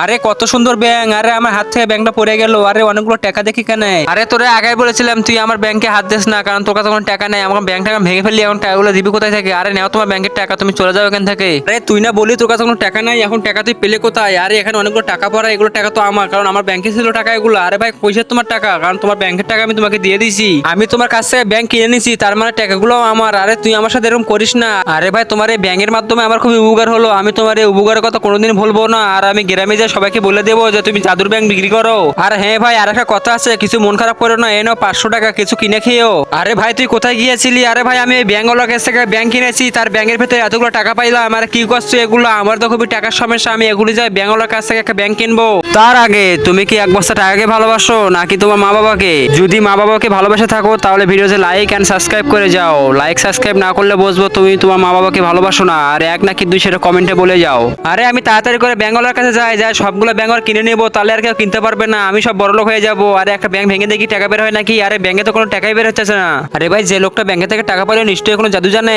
আরে কত সুন্দর ব্যাংক! আরে আমার হাত থেকে ব্যাংকটা পড়ে গেল। আরে অনেকগুলো টাকা দেখি কেন? আরে তোরে আগেই বলেছিলাম তুই আমার ব্যাংকে হাত দিস না, কারণ তোর কাছে কোনো টাকা নাই। আমার ব্যাংক টাকা ভেঙে ফেললি, এখন টাকাগুলো দিবি কোথায় থেকে? আরে নাও তোমার ব্যাংকের টাকা, তুমি চলে যাও এখান থেকে। আরে তুই না বলি তোর কাছে কোনো টাকা নাই, এখন টাকা তুই পেলে কোথায়? আরে এখানে অনেকগুলো টাকা পড়া, এগুলো টাকা তো আমার, কারণ আমার ব্যাংকে ছিল টাকা এগুলো। আরে ভাই পয়সা তোমার টাকা, কারণ তোমার ব্যাংকের টাকা আমি তোমাকে দিয়ে দিয়েছি। আমি তোমার কাছ থেকে ব্যাংক কিনে নিছি, তার মানে টাকাগুলো আমার। আরে তুই আমার সাথে এরকম করিস না। আরে ভাই তোমার এই ব্যাংকের মাধ্যমে আমার খুবই উপকার হলো, আমি তোমার এই উপকারের কথা কোনোদিন ভুলবো না। আর আমি গ্রামে যাই সবাইকে বলে দেবো যে তুমি জাদুর ব্যাংক বিক্রি করো। আর হ্যাঁ ভাই, আর একটা কথা আছে, কিছু মন খারাপ করো না, এ নাও 500 টাকা, কিছু কিনে খেয়েও। আরে ভাই তুই কোথায় গিয়েছিলি? আরে ভাই আমি এই ব্যাংকওয়ালার কাছ থেকে ব্যাংক কিনেছি, তার ব্যাংকের ভেতরে এতগুলো টাকা পাইলাম। আর কি করছো এগুলো? আমার তো খুবই টাকার সমস্যা, আমি এগুলি যাই ব্যাংকওয়ালার কাছ থেকে একটা ব্যাংক কিনবো। তার আগে তুমি কি এক বস্তা টাকাকে ভালোবাসো নাকি তোমার মা বাবাকে? যদি মা বাবাকে ভালোবাসে থাকো তাহলে ভিডিওতে লাইক এন্ড সাবস্ক্রাইব করে যাও। লাইক সাবস্ক্রাইব না করলে বুঝবো তুমি তোমার মা বাবাকে ভালোবাসো না। আর এক নাকি দুই সেটা কমেন্টে বলে যাও। আরে আমি তাড়াতাড়ি করে ব্যাংকওয়ালার কাছে যাই সবগুলো ব্যাংক কিনে নেবো, তাহলে আর কেউ কিনতে পারবে না, আমি সব বড়লোক হয়ে যাবো। আরে একটা ব্যাংক ভেঙে দেখি টাকা বের হয় নাকি? আরে ব্যাংকে তো কোনো টাকাই বের হচ্ছে না। আরে ভাই যে লোকটা ব্যাংকে থেকে টাকা পাইলো নিশ্চয়ই কোনো জাদু জানে।